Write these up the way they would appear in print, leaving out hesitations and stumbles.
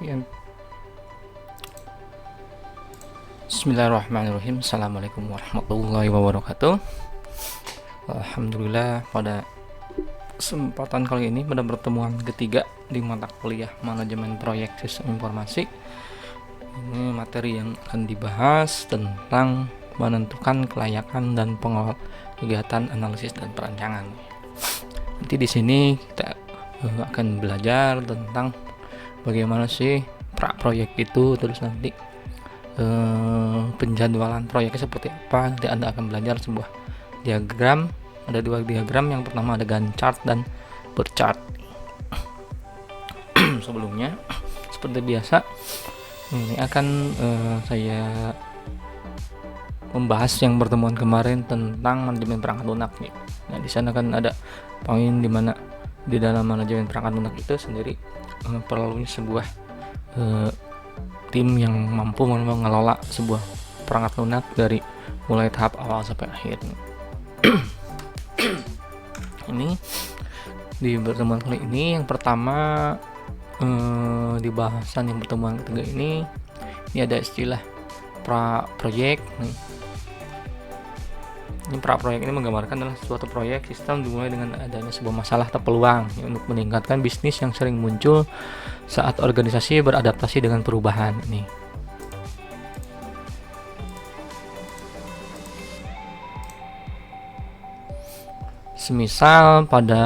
Ya. Bismillahirrahmanirrahim. Assalamualaikum warahmatullahi wabarakatuh. Alhamdulillah, pada kesempatan kali ini pada pertemuan ketiga di mata kuliah manajemen proyek sistem informasi, ini materi yang akan dibahas tentang menentukan kelayakan dan pengelolaan kegiatan analisis dan perancangan. Nanti di sini kita akan belajar tentang bagaimana sih proyek itu, terus nanti penjadwalan proyeknya seperti apa. Nanti Anda akan belajar sebuah diagram. Ada dua diagram, yang pertama ada Gantt chart dan bar chart. Sebelumnya, seperti biasa, ini akan saya membahas yang pertemuan kemarin tentang manajemen perangkat lunak nih. Nah, di sana kan ada poin di mana di dalam manajemen perangkat lunak itu sendiri perlunya sebuah tim yang mampu mengelola sebuah perangkat lunak dari mulai tahap awal sampai akhir. Ini di pertemuan kali ini yang pertama, di bahasan yang pertemuan ketiga ini ada istilah pra-proyek. Ini pra-proyek ini menggambarkan adalah suatu proyek sistem dimulai dengan adanya sebuah masalah atau peluang untuk meningkatkan bisnis yang sering muncul saat organisasi beradaptasi dengan perubahan ini. Semisal pada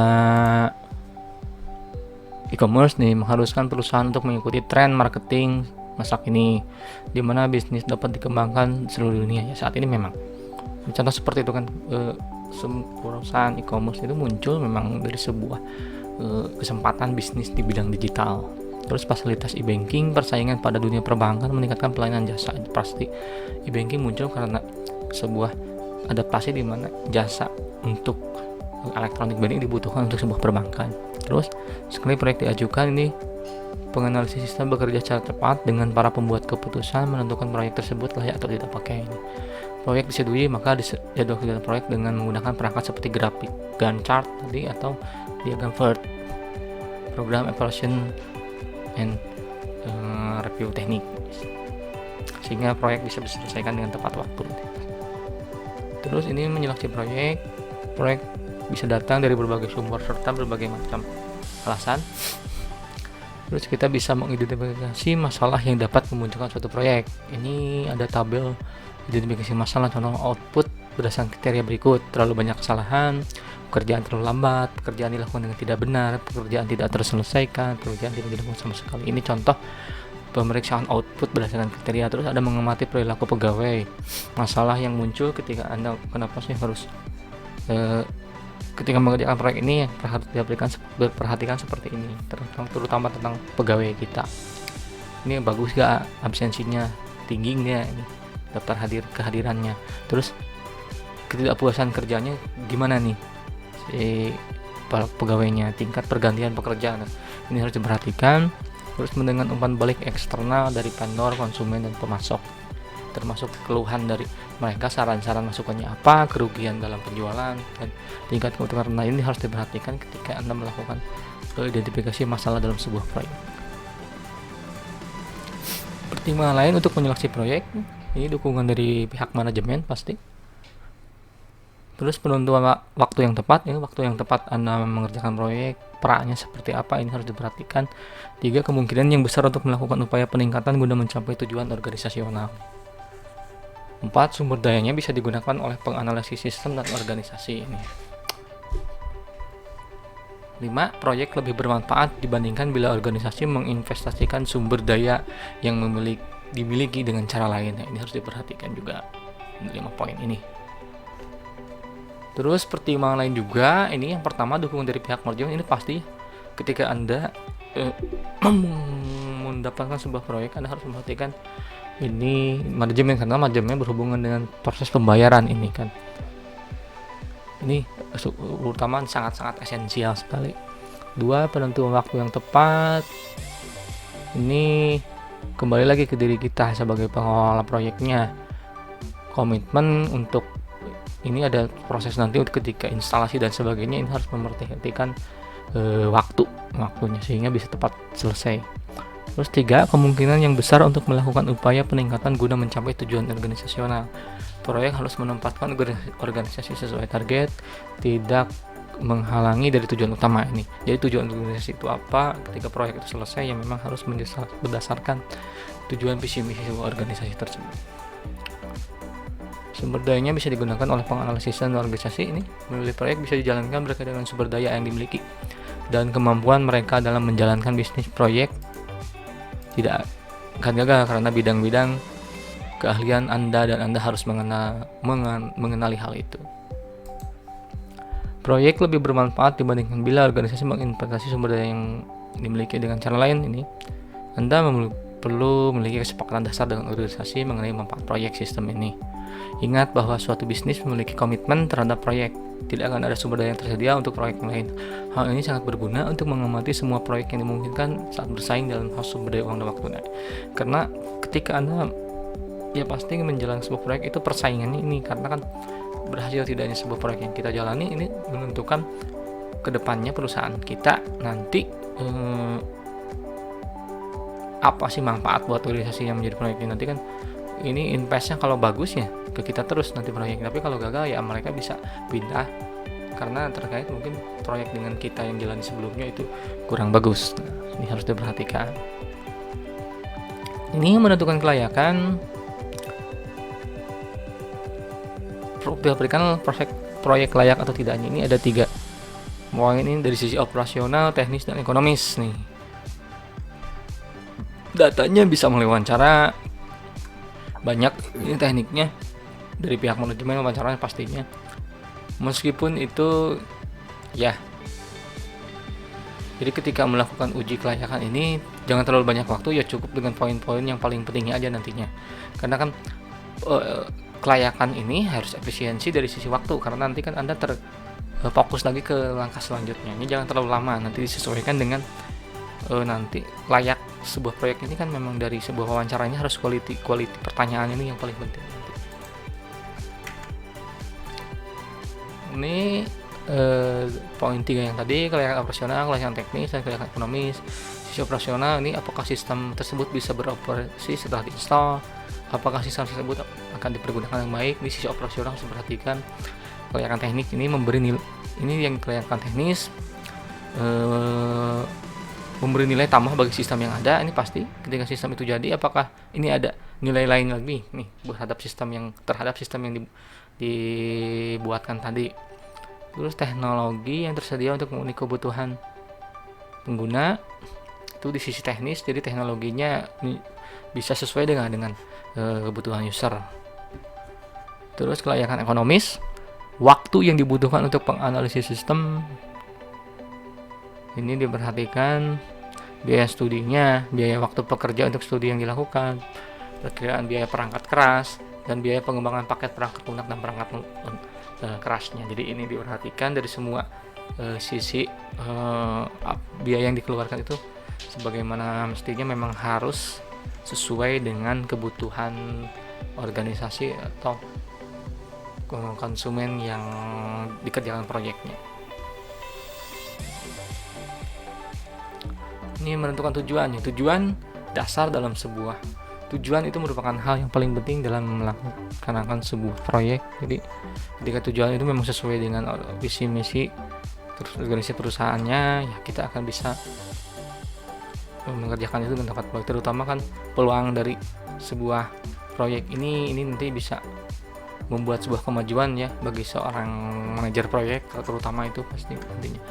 e-commerce nih mengharuskan perusahaan untuk mengikuti tren marketing masa kini, di mana bisnis dapat dikembangkan seluruh dunia. Ya, saat ini memang contoh seperti itu kan, perusahaan e-commerce itu muncul memang dari sebuah kesempatan bisnis di bidang digital. Terus fasilitas e-banking, persaingan pada dunia perbankan, meningkatkan pelayanan jasa. Pasti e-banking muncul karena sebuah adaptasi di mana jasa untuk elektronik banking dibutuhkan untuk sebuah perbankan. Terus sekali proyek diajukan, ini penganalisis sistem bekerja secara cepat dengan para pembuat keputusan menentukan proyek tersebut layak atau tidak pakai ini. Proyek disetujui, maka dijadwalkan proyek dengan menggunakan perangkat seperti grafik Gantt chart tadi atau diagram PERT, program evaluation and review teknik, sehingga proyek bisa diselesaikan dengan tepat waktu. Terus ini menyeleksi proyek bisa datang dari berbagai sumber serta berbagai macam alasan. Terus kita bisa mengidentifikasi masalah yang dapat memunculkan suatu proyek. Ini ada tabel identifikasi masalah, contoh output berdasarkan kriteria berikut: terlalu banyak kesalahan, pekerjaan terlalu lambat, pekerjaan dilakukan dengan tidak benar, pekerjaan tidak terselesaikan, pekerjaan tidak dilakukan sama sekali. Ini contoh pemeriksaan output berdasarkan kriteria. Terus ada mengamati perilaku pegawai, masalah yang muncul ketika Anda kenapa sih harus ketika mengerjakan proyek ini harus diperhatikan seperti ini, terutama tentang pegawai kita. Ini bagus gak absensinya, tinggi nggak ini daftar kehadirannya, terus ketidakpuasan kerjanya gimana nih si pegawainya, tingkat pergantian pekerjaan, ini harus diperhatikan. Terus mendengar umpan balik eksternal dari vendor, konsumen, dan pemasok, termasuk keluhan dari mereka, saran-saran masukannya apa, kerugian dalam penjualan, dan tingkat keuntungan. Nah, ini harus diperhatikan ketika Anda melakukan identifikasi masalah dalam sebuah proyek. Pertimbangan lain untuk menyeleksi proyek, ini dukungan dari pihak manajemen pasti. Terus penentuan waktu yang tepat, ini waktu yang tepat Anda mengerjakan proyek, perannya seperti apa, ini harus diperhatikan. 3, kemungkinan yang besar untuk melakukan upaya peningkatan guna mencapai tujuan organisasional. 4, sumber dayanya bisa digunakan oleh penganalisis sistem dan organisasi ini. 5, proyek lebih bermanfaat dibandingkan bila organisasi menginvestasikan sumber daya yang dimiliki dengan cara lain. Nah, ini harus diperhatikan juga 5 poin ini. Terus pertimbangan lain juga, ini yang pertama dukungan dari pihak manajemen. Ini pasti ketika Anda mendapatkan sebuah proyek, Anda harus memperhatikan ini manajemen, karena manajemen berhubungan dengan proses pembayaran ini kan. Ini utama, sangat-sangat esensial sekali. 2, penentuan waktu yang tepat. Ini kembali lagi ke diri kita sebagai pengelola proyeknya. Komitmen untuk ini ada proses nanti ketika instalasi dan sebagainya, ini harus memperhatikan waktunya sehingga bisa tepat selesai. Terus 3, kemungkinan yang besar untuk melakukan upaya peningkatan guna mencapai tujuan organisasional. Proyek harus menempatkan organisasi sesuai target, tidak menghalangi dari tujuan utama ini. Jadi tujuan organisasi itu apa? Ketika proyek itu selesai, ya memang harus berdasarkan tujuan visi misi organisasi tersebut. Sumber dayanya bisa digunakan oleh penganalisis dan organisasi ini. Memilih proyek bisa dijalankan berkaitan dengan sumber daya yang dimiliki dan kemampuan mereka dalam menjalankan bisnis proyek tidak akan gagal karena bidang-bidang keahlian Anda dan Anda harus mengenali hal itu. Proyek lebih bermanfaat dibandingkan bila organisasi menginvestasi sumber daya yang dimiliki dengan cara lain. Ini Anda perlu memiliki kesepakatan dasar dengan organisasi mengenai manfaat proyek sistem ini. Ingat bahwa suatu bisnis memiliki komitmen terhadap proyek. Tidak akan ada sumber daya yang tersedia untuk proyek yang lain. Hal ini sangat berguna untuk mengamati semua proyek yang dimungkinkan saat bersaing dalam hal sumber daya uang dan waktu. Karena ketika Anda pasti menjalankan sebuah proyek itu persaingannya ini, karena kan berhasil tidaknya sebuah proyek yang kita jalani ini menentukan kedepannya perusahaan kita nanti apa sih manfaat buat organisasi yang menjadi proyek ini. Nanti kan ini investnya kalau bagus ya ke kita terus nanti proyek, tapi kalau gagal ya mereka bisa pindah karena terkait mungkin proyek dengan kita yang jalan sebelumnya itu kurang bagus. Ini harus diperhatikan. Ini menentukan kelayakan berikan proyek layak atau tidaknya. Ini ada 3 poin ini dari sisi operasional, teknis, dan ekonomis nih. Datanya bisa melalui wawancara, banyak ini tekniknya dari pihak manajemen wawancaranya pastinya. Meskipun itu ya, jadi ketika melakukan uji kelayakan ini jangan terlalu banyak waktu, ya cukup dengan poin-poin yang paling pentingnya aja nantinya. Karena kan kelayakan ini harus efisiensi dari sisi waktu, karena nanti kan Anda fokus lagi ke langkah selanjutnya. Ini jangan terlalu lama, nanti disesuaikan dengan nanti layak sebuah proyek ini kan memang dari sebuah wawancaranya harus quality pertanyaan ini yang paling penting. Ini poin 3 yang tadi, kelayakan operasional, kelayakan teknis, dan kelayakan ekonomis. Sisi operasional ini apakah sistem tersebut bisa beroperasi setelah diinstal, apakah sistem tersebut akan dipergunakan dengan baik. Di sisi operasional harus diperhatikan. Kelayakan teknik ini memberi nilai, ini yang kelayakan teknis memberi nilai tambah bagi sistem yang ada. Ini pasti ketika sistem itu jadi, apakah ini ada nilai lain lagi nih terhadap sistem yang dibuatkan tadi. Terus teknologi yang tersedia untuk memenuhi kebutuhan pengguna itu di sisi teknis, jadi teknologinya bisa sesuai dengan kebutuhan user. Terus kelayakan ekonomis, waktu yang dibutuhkan untuk penganalisis sistem ini diperhatikan, biaya studinya, biaya waktu pekerja untuk studi yang dilakukan, perkiraan biaya perangkat keras, dan biaya pengembangan paket perangkat lunak dan perangkat kerasnya. Jadi ini diperhatikan dari semua sisi biaya yang dikeluarkan itu sebagaimana mestinya memang harus sesuai dengan kebutuhan organisasi atau konsumen yang dikerjakan proyeknya. Ini menentukan tujuan. Tujuan dasar dalam sebuah tujuan itu merupakan hal yang paling penting dalam melaksanakan sebuah proyek. Jadi ketika tujuan itu memang sesuai dengan visi misi terus organisasi perusahaannya, ya kita akan bisa mengerjakan itu dengan tepat baik. Terutama kan peluang dari sebuah proyek ini nanti bisa membuat sebuah kemajuan ya bagi seorang manajer proyek, terutama itu pasti nantinya.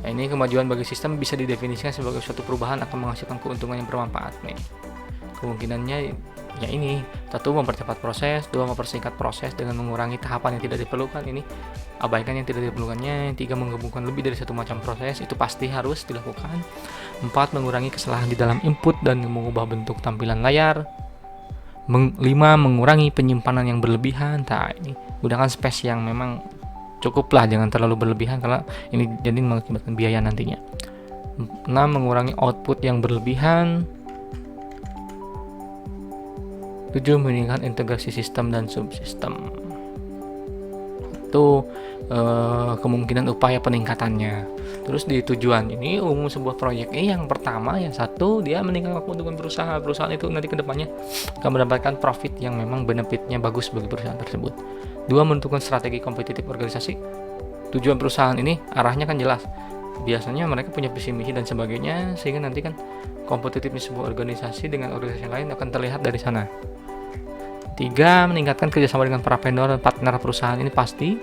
Nah, ini kemajuan bagi sistem bisa didefinisikan sebagai suatu perubahan akan menghasilkan keuntungan yang bermanfaat nih. Kemungkinannya ya ini, 1, mempercepat proses, 2, mempersingkat proses dengan mengurangi tahapan yang tidak diperlukan, ini abaikan yang tidak diperlukannya. 3, menggabungkan lebih dari satu macam proses, itu pasti harus dilakukan. 4, mengurangi kesalahan di dalam input dan mengubah bentuk tampilan layar. 5, mengurangi penyimpanan yang berlebihan. Nah, ini gunakan space yang memang cukuplah, jangan terlalu berlebihan karena ini jadi mengakibatkan biaya nantinya. 6, mengurangi output yang berlebihan. 7, meningkatkan integrasi sistem dan subsistem. satu kemungkinan upaya peningkatannya. Terus di tujuan ini umum sebuah proyek ini yang pertama, yang satu dia meningkatkan keuntungan perusahaan itu nanti kedepannya akan mendapatkan profit yang memang benefitnya bagus bagi perusahaan tersebut. Dua, menentukan strategi kompetitif organisasi. Tujuan perusahaan ini arahnya kan jelas, biasanya mereka punya visi misi dan sebagainya, sehingga nanti kan kompetitifnya sebuah organisasi dengan organisasi lain akan terlihat dari sana. Tiga, meningkatkan kerjasama dengan para vendor dan partner perusahaan. Ini pasti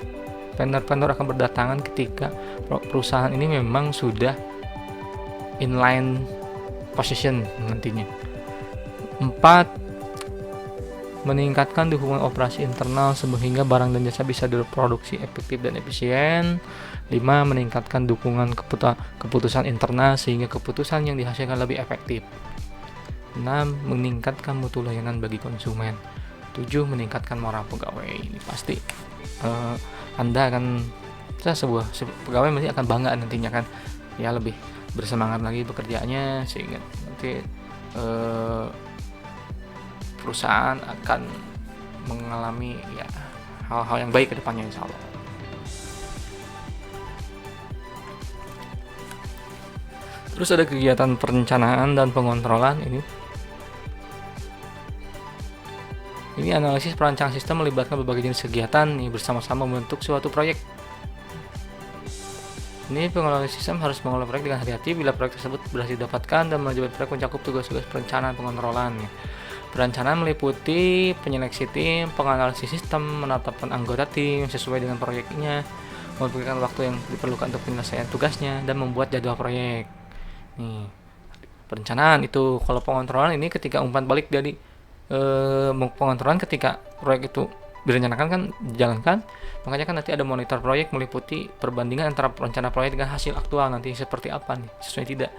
vendor-vendor akan berdatangan ketika perusahaan ini memang sudah inline position nantinya. 4, meningkatkan dukungan operasi internal sehingga barang dan jasa bisa diproduksi efektif dan efisien. 5, meningkatkan dukungan keputusan internal sehingga keputusan yang dihasilkan lebih efektif. 6, meningkatkan mutu layanan bagi konsumen. 7, meningkatkan moral pegawai. Ini pasti Anda akan sebuah pegawai masih akan bangga nantinya kan, ya lebih bersemangat lagi bekerjanya, sehingga nanti perusahaan akan mengalami ya hal-hal yang baik ke depannya insya Allah. Terus ada kegiatan perencanaan dan pengontrolan. Ini analisis perancangan sistem melibatkan berbagai jenis kegiatan nih bersama-sama membentuk suatu proyek. Ini pengelola sistem harus mengelola proyek dengan hati-hati bila proyek tersebut berhasil didapatkan dan manajemen proyek mencakup tugas-tugas perencanaan pengontrolan. Perencanaan meliputi penyeleksi tim, penganalisis sistem, menetapkan anggota tim sesuai dengan proyeknya, memberikan waktu yang diperlukan untuk penyelesaian tugasnya, dan membuat jadwal proyek. Nih, perencanaan itu. Kalau pengontrolan ini ketika umpan balik dari pengontrolan ketika proyek itu direncanakan kan dijalankan, makanya kan nanti ada monitor proyek meliputi perbandingan antara rencana proyek dengan hasil aktual nanti seperti apa nih, sesuai tidak.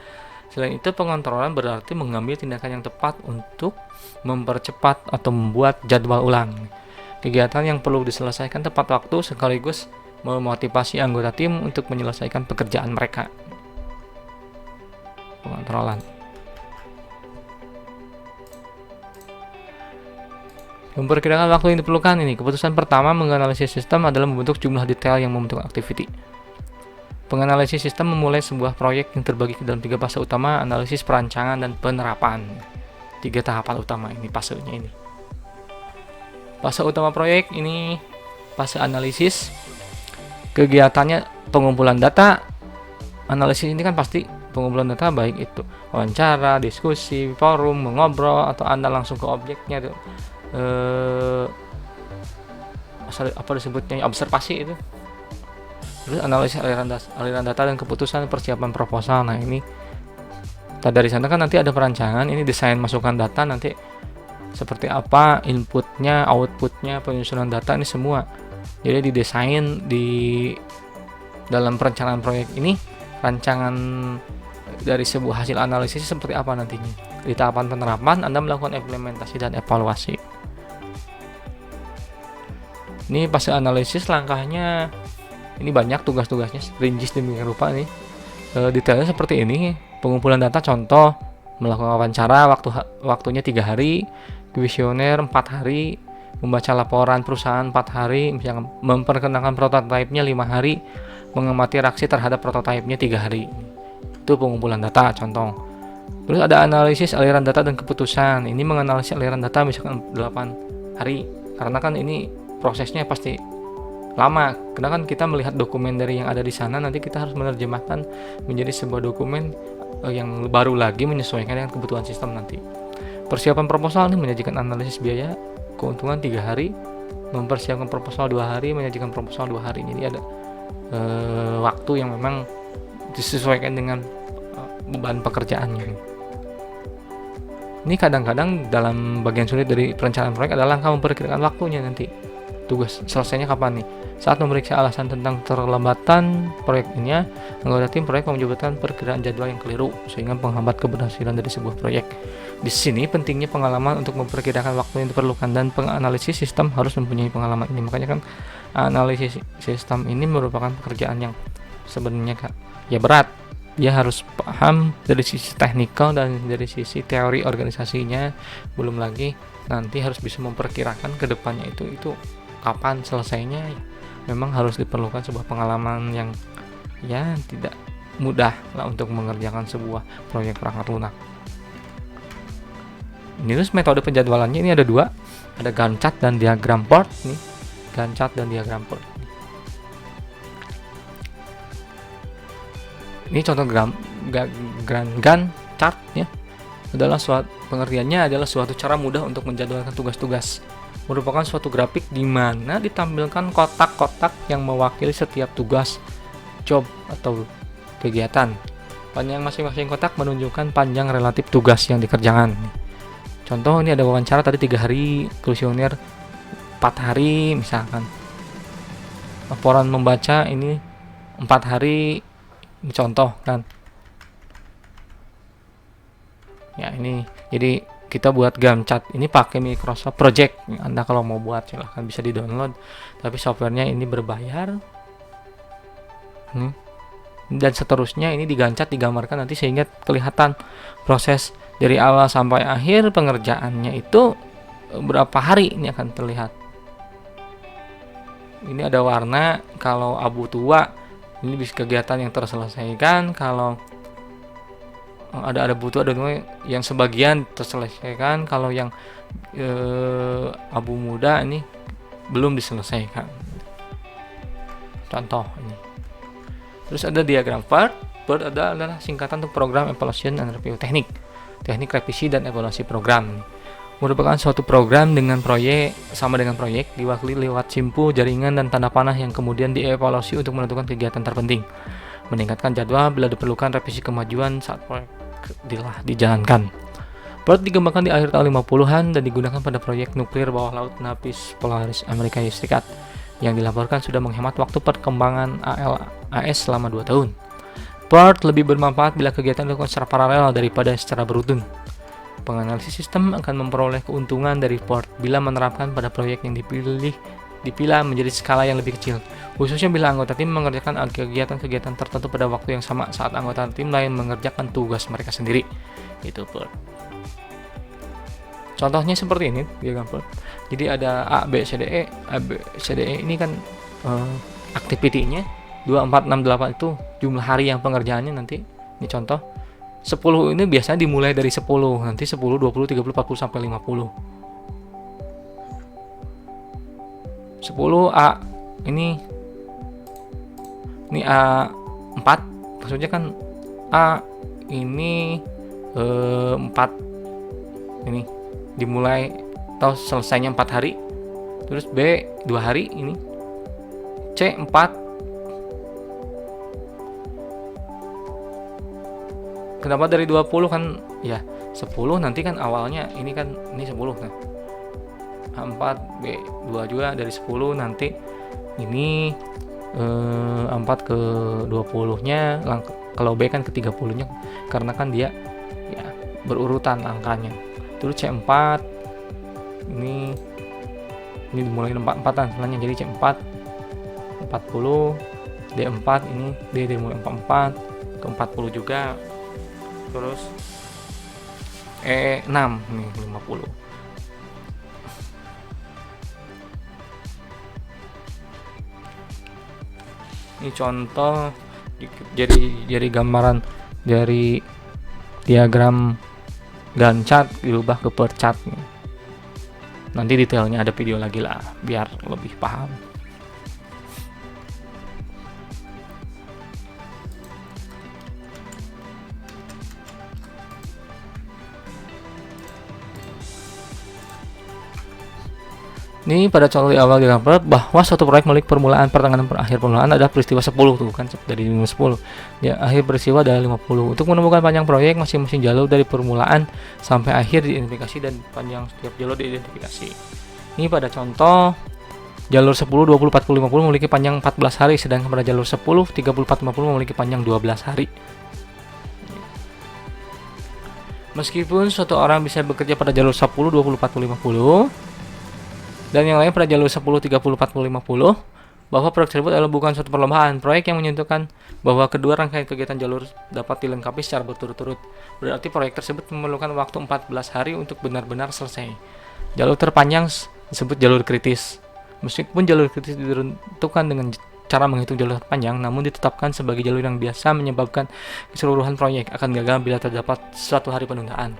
Selain itu, pengontrolan berarti mengambil tindakan yang tepat untuk mempercepat atau membuat jadwal ulang. Kegiatan yang perlu diselesaikan tepat waktu sekaligus memotivasi anggota tim untuk menyelesaikan pekerjaan mereka. Pengontrolan. Memperkirakan waktu yang diperlukan ini. Keputusan pertama menganalisis sistem adalah membentuk jumlah detail yang membentuk activity. Penganalisis sistem memulai sebuah proyek yang terbagi ke dalam 3 fase utama: analisis, perancangan, dan penerapan. 3 tahapan utama ini fasenya ini. Fase utama proyek ini fase analisis. Kegiatannya pengumpulan data. Analisis ini kan pasti pengumpulan data, baik itu wawancara, diskusi, forum, mengobrol, atau Anda langsung ke objeknya itu. Apa disebutnya, observasi itu. Terus analisis aliran data dan keputusan persiapan proposal. Nah ini dari sana kan nanti ada perancangan, ini desain masukan data nanti seperti apa, inputnya, outputnya, penyusunan data, ini semua jadi didesain di dalam perencanaan proyek ini. Rancangan dari sebuah hasil analisis seperti apa nantinya. Di tahapan penerapan Anda melakukan implementasi dan evaluasi. Ini fase analisis, langkahnya ini banyak, tugas-tugasnya rinci demikian rupa nih. Detailnya seperti ini. Pengumpulan data, contoh melakukan wawancara, waktunya 3 hari, kuesioner 4 hari, membaca laporan perusahaan 4 hari, misalnya memperkenalkan prototipenya 5 hari, mengamati reaksi terhadap prototipenya 3 hari. Itu pengumpulan data contoh. Terus ada analisis aliran data dan keputusan. Ini menganalisis aliran data misalkan 8 hari, karena kan ini prosesnya pasti lama, karena kan kita melihat dokumen dari yang ada di sana, nanti kita harus menerjemahkan menjadi sebuah dokumen yang baru lagi menyesuaikan dengan kebutuhan sistem nanti. Persiapan proposal ini menyajikan analisis biaya keuntungan 3 hari, mempersiapkan proposal 2 hari, menyajikan proposal 2 hari. Jadi ada waktu yang memang disesuaikan dengan beban pekerjaannya. Ini kadang-kadang dalam bagian sulit dari perencanaan proyek adalah langkah memperkirakan waktunya nanti. Tugas selesainya kapan nih? Saat memeriksa alasan tentang terlambatan proyeknya, anggota tim proyek menyebutkan perkiraan jadwal yang keliru sehingga menghambat keberhasilan dari sebuah proyek. Di sini pentingnya pengalaman untuk memperkirakan waktu yang diperlukan, dan penganalisis sistem harus mempunyai pengalaman ini. Makanya kan analisis sistem ini merupakan pekerjaan yang sebenarnya ya berat. Dia harus paham dari sisi teknikal dan dari sisi teori organisasinya. Belum lagi nanti harus bisa memperkirakan ke depannya itu kapan selesainya, memang harus diperlukan sebuah pengalaman yang ya tidak mudah lah untuk mengerjakan sebuah proyek perangkat lunak. Ini terus metode penjadwalannya ini ada dua, ada Gantt chart dan diagram PERT nih, Gantt chart dan diagram PERT. Ini contoh Gantt chart ya, adalah pengertiannya adalah suatu cara mudah untuk menjadwalkan tugas-tugas. Merupakan suatu grafik di mana ditampilkan kotak-kotak yang mewakili setiap tugas, job atau kegiatan. Panjang masing-masing kotak menunjukkan panjang relatif tugas yang dikerjakan. Contoh ini ada wawancara tadi 3 hari, kuesioner 4 hari misalkan. Laporan membaca ini 4 hari, ini contoh kan. Ya ini, jadi kita buat Gantt chart ini pakai Microsoft Project. Anda kalau mau buat silahkan bisa di-download, tapi softwarenya ini berbayar. Dan seterusnya ini di Gantt chart digambarkan nanti sehingga kelihatan proses dari awal sampai akhir pengerjaannya itu berapa hari ini akan terlihat. Ini ada warna, kalau abu tua ini bisa kegiatan yang terselesaikan, kalau ada abu tua dan yang sebagian terselesaikan, kalau yang abu muda ini belum diselesaikan. Contoh ini. Terus ada diagram PERT. PERT adalah singkatan untuk program evaluation and review teknik revisi dan evaluasi program. Merupakan suatu program dengan proyek diwakili lewat simpul, jaringan, dan tanda panah yang kemudian dievaluasi untuk menentukan kegiatan terpenting, meningkatkan jadwal bila diperlukan revisi kemajuan saat proyek dijalankan. PERT dikembangkan di akhir tahun 50-an dan digunakan pada proyek nuklir bawah laut Napis Polaris Amerika Serikat yang dilaporkan sudah menghemat waktu perkembangan ALAS selama 2 tahun. PERT lebih bermanfaat bila kegiatan dilakukan secara paralel daripada secara beruntun. Penganalisis sistem akan memperoleh keuntungan dari PERT bila menerapkan pada proyek yang dipilah menjadi skala yang lebih kecil, khususnya bila anggota tim mengerjakan kegiatan-kegiatan tertentu pada waktu yang sama saat anggota tim lain mengerjakan tugas mereka sendiri. Itu PERT. Contohnya seperti ini diagram PERT. Jadi ada A, B, C, D, E. A, B, C, D, E ini kan activity-nya 2, 4, 6, 8 itu jumlah hari yang pengerjaannya nanti. Ini contoh 10 ini biasanya dimulai dari 10, nanti 10, 20, 30, 40 sampai 50. 10 A ini A4, maksudnya kan A ini 4 ini dimulai atau selesainya 4 hari. Terus B 2 hari ini. C 4. Kenapa dari 20 kan ya 10 nanti kan awalnya ini kan ini 10 kan. A4 B2 juga dari 10 nanti ini 4 ke 20-nya, kalau B kan ke 30-nya karena kan dia ya berurutan angkanya. Terus C4 ini dimulai 4-4an sebenarnya, jadi C4 40, D4 ini D dimulai 44 ke 40 juga. Terus E6 nih 50. Ini contoh jadi gambaran dari diagram Gantt chart diubah ke PERT chart. Nanti detailnya ada video lagi lah biar lebih paham. Ini pada contoh di awal digambar bahwa suatu proyek memiliki permulaan, pertengahan, akhir. Permulaan ada peristiwa 10 tuh kan dari 10. Ya, akhir peristiwa adalah 50. Untuk menemukan panjang proyek, masing-masing jalur dari permulaan sampai akhir diidentifikasi dan panjang setiap jalur diidentifikasi. Ini pada contoh jalur 10, 20, 40, 50 memiliki panjang 14 hari, sedangkan pada jalur 10, 30, 40, 50 memiliki panjang 12 hari. Meskipun suatu orang bisa bekerja pada jalur 10, 20, 40, 50 dan yang lain pada jalur 10, 30, 40, 50, bahwa proyek tersebut adalah bukan suatu perlombaan. Proyek yang menyentuhkan bahwa kedua rangkaian kegiatan jalur dapat dilengkapi secara berturut-turut. Berarti proyek tersebut memerlukan waktu 14 hari untuk benar-benar selesai. Jalur terpanjang disebut jalur kritis. Meskipun jalur kritis ditentukan dengan cara menghitung jalur panjang, namun ditetapkan sebagai jalur yang biasa menyebabkan keseluruhan proyek akan gagal bila terdapat suatu hari penundaan.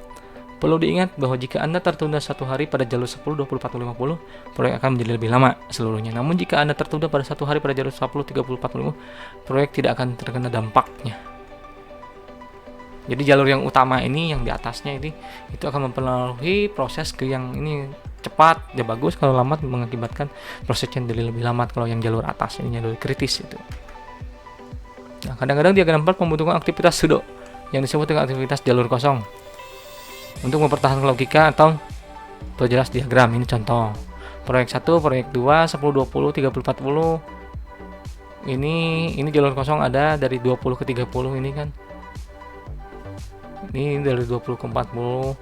Perlu diingat bahwa jika Anda tertunda satu hari pada jalur 10, 20, 40, 50, proyek akan menjadi lebih lama seluruhnya. Namun jika Anda tertunda pada satu hari pada jalur 10, 30, 40, proyek tidak akan terkena dampaknya. Jadi jalur yang utama ini, yang di atasnya ini, itu akan mempengaruhi proses ke yang ini cepat, ya bagus. Kalau lambat mengakibatkan prosesnya jadi lebih lambat. Kalau yang jalur atas ini jalur kritis itu. Nah, kadang-kadang diagram 4 membutuhkan aktivitas pseudo yang disebut dengan aktivitas jalur kosong untuk mempertahankan logika atau perjelas diagram. Ini contoh proyek 1, proyek 2, 10, 20, 30, 40. Ini jalur kosong ada dari 20 ke 30 ini kan. Ini dari 20 ke 40.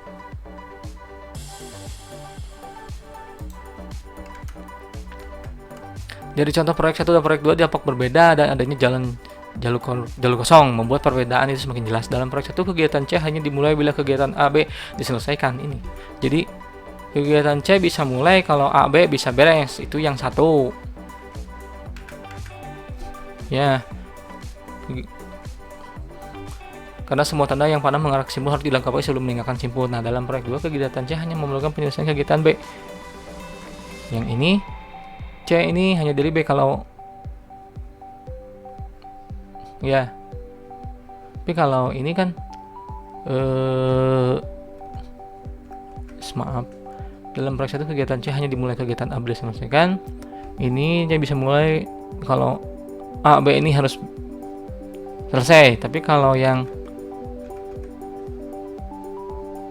Jadi contoh proyek 1 dan proyek 2 dampak berbeda dan adanya jalur kosong membuat perbedaan itu semakin jelas. Dalam proyek 1 kegiatan C hanya dimulai bila kegiatan A, B diselesaikan ini. Jadi kegiatan C bisa mulai kalau A, B bisa beres. Itu yang satu. Ya. Karena semua tanda yang panah mengarah ke simpul harus dilengkapi sebelum meninggalkan simpul. Nah, dalam proyek 2 kegiatan C hanya memerlukan penyelesaian kegiatan B. Yang ini C ini hanya dari B kalau ya. Tapi kalau ini kan maaf. Dalam proyek 1 kegiatan C hanya dimulai kegiatan A B diselesaikan. Ini dia bisa mulai kalau A B ini harus selesai. Tapi kalau yang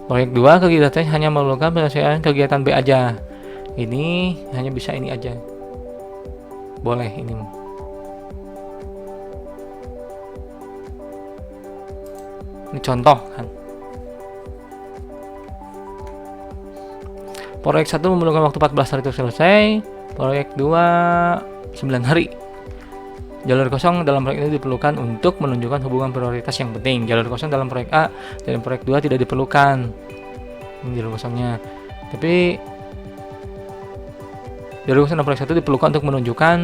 proyek 2 kegiatan hanya memerlukan penyelesaian kegiatan B aja. Ini hanya bisa ini aja. Boleh ini. Ini contoh kan. Proyek 1 memerlukan waktu 14 hari untuk selesai. Proyek 2 9 hari. Jalur kosong dalam proyek ini diperlukan untuk menunjukkan hubungan prioritas yang penting. Jalur kosong dalam proyek A dan proyek 2 tidak diperlukan. Ini jalur kosongnya. Tapi jalur kosong dalam proyek 1 diperlukan untuk menunjukkan.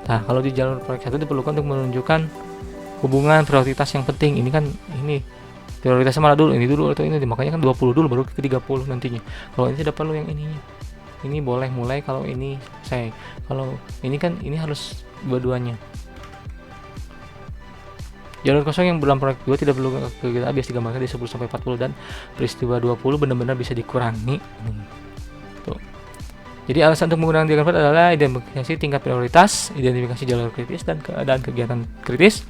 Nah, kalau di jalur proyek 1 diperlukan untuk menunjukkan hubungan prioritas yang penting. Ini kan ini prioritasnya mana dulu? Ini dulu atau ini? Makanya kan 20 dulu baru ke 30 nantinya. Kalau ini tidak perlu yang ininya. Ini boleh mulai kalau ini saya. Kalau ini kan ini harus dua-duanya. Jalur kosong yang dalam proyek 2 tidak perlu kegiatan A biasa digambarkan di 10 sampai 40 dan peristiwa 20 benar-benar bisa dikurangi. Tuh. Jadi alasan untuk menggunakan diagram 4 adalah identifikasi tingkat prioritas, identifikasi jalur kritis dan keadaan kegiatan kritis.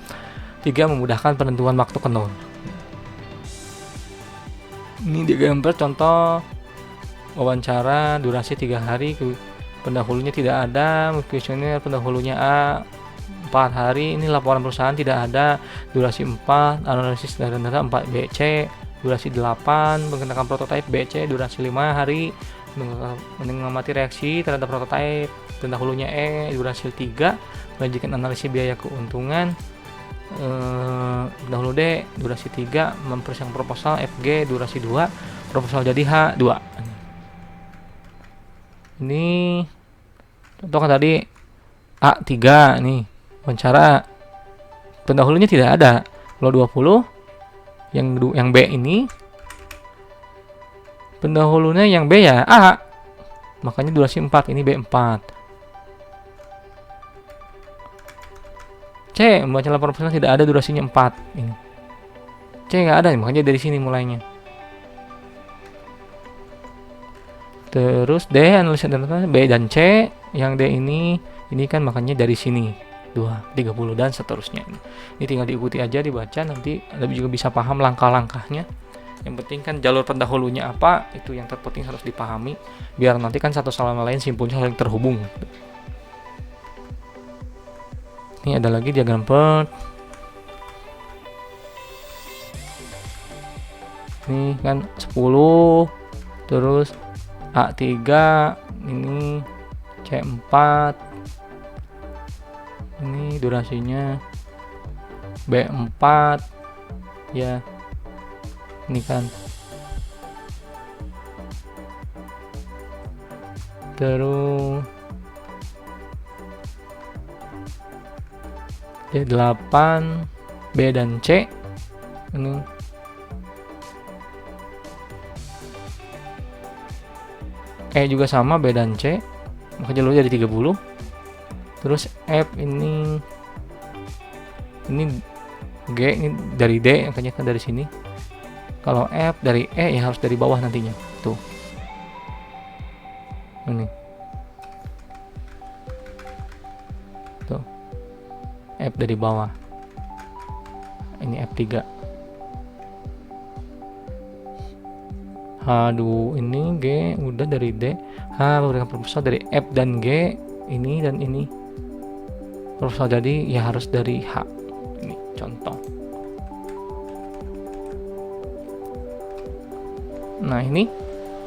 3. Memudahkan penentuan waktu ke nol. Ini diagram 4 contoh wawancara durasi 3 hari, pendahulunya tidak ada, kuesioner pendahulunya A 4 hari, ini laporan perusahaan tidak ada, durasi 4, analisis data 4 BC, durasi 8, mengenakan prototipe BC, durasi 5 hari, mengamati reaksi terhadap prototipe, pendahulunya E, durasi 3, mengajukan analisis biaya keuntungan, pendahulu D, durasi 3, mempersiapkan proposal FG, durasi 2, proposal jadi H 2. Ini contoh kan tadi A3 nih. Wawancara pendahulunya tidak ada. Kalau 20 yang B ini pendahulunya yang B ya A. Makanya durasi 4, ini B4. C membaca laporan perusahaan tidak ada, durasinya 4 ini. C nggak ada, makanya dari sini mulainya. Terus D analisa data B dan C, yang D ini kan makanya dari sini 2, 30 dan seterusnya. Ini tinggal diikuti aja, dibaca, nanti Anda juga bisa paham langkah-langkahnya. Yang penting kan jalur pendahulunya apa, itu yang terpenting harus dipahami biar nanti kan satu sama lain simpulnya saling terhubung. Ini ada lagi diagram PERT. Ini kan 10, terus A3, ini C4, ini durasinya B4 ya, ini kan terus D8, B dan C. Ini E juga sama, B dan C, maka jalurnya jadi 30. Terus F ini G ini dari D, makanya kan dari sini. Kalau F dari E ya harus dari bawah nantinya. Tuh. Ini. Tuh. F dari bawah. Ini F3. Aduh, ini G udah dari D. H memberikan proposal dari F dan G, ini dan ini. Proposal jadi ya harus dari H. Ini contoh. Nah, ini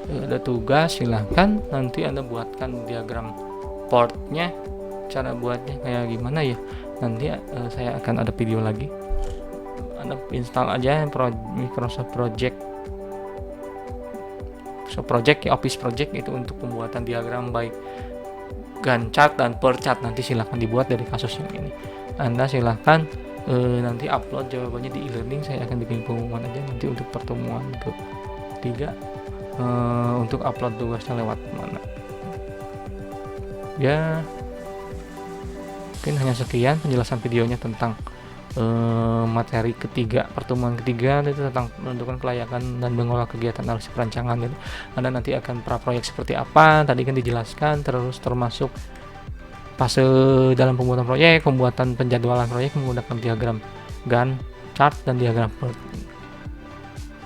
ada tugas, silahkan nanti Anda buatkan diagram portnya. Cara buatnya kayak gimana ya? Nanti saya akan ada video lagi. Anda install aja Microsoft Project ya, Office Project itu untuk pembuatan diagram baik Gantt chart dan per chart. Nanti silahkan dibuat dari kasus yang ini. Anda silahkan nanti upload jawabannya di e-learning. Saya akan bikin pengumuman aja nanti untuk pertemuan ketiga, untuk upload tugasnya lewat mana ya. Mungkin hanya sekian penjelasan videonya tentang materi ketiga, pertemuan ketiga itu tentang menentukan kelayakan dan mengolah kegiatan analisis perancangan. Jadi Anda nanti akan praproyek seperti apa, tadi kan dijelaskan, terus termasuk fase dalam pembuatan proyek, pembuatan penjadwalan proyek menggunakan diagram Gantt chart dan diagram PERT.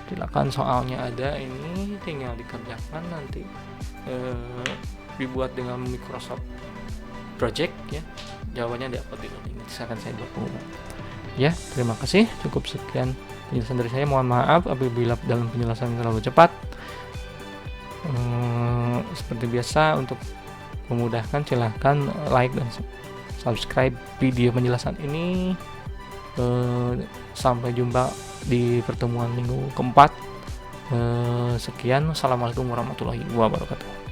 Silakan, soalnya ada, ini tinggal dikerjakan nanti, dibuat dengan Microsoft Project ya. Jawabannya di-upload di link, saya buat pengumuman. Ya, terima kasih. Cukup sekian penjelasan dari saya. Mohon maaf apabila dalam penjelasan terlalu cepat. Seperti biasa, untuk memudahkan silahkan like dan subscribe video penjelasan ini. Sampai jumpa di pertemuan minggu keempat. Sekian. Assalamualaikum warahmatullahi wabarakatuh.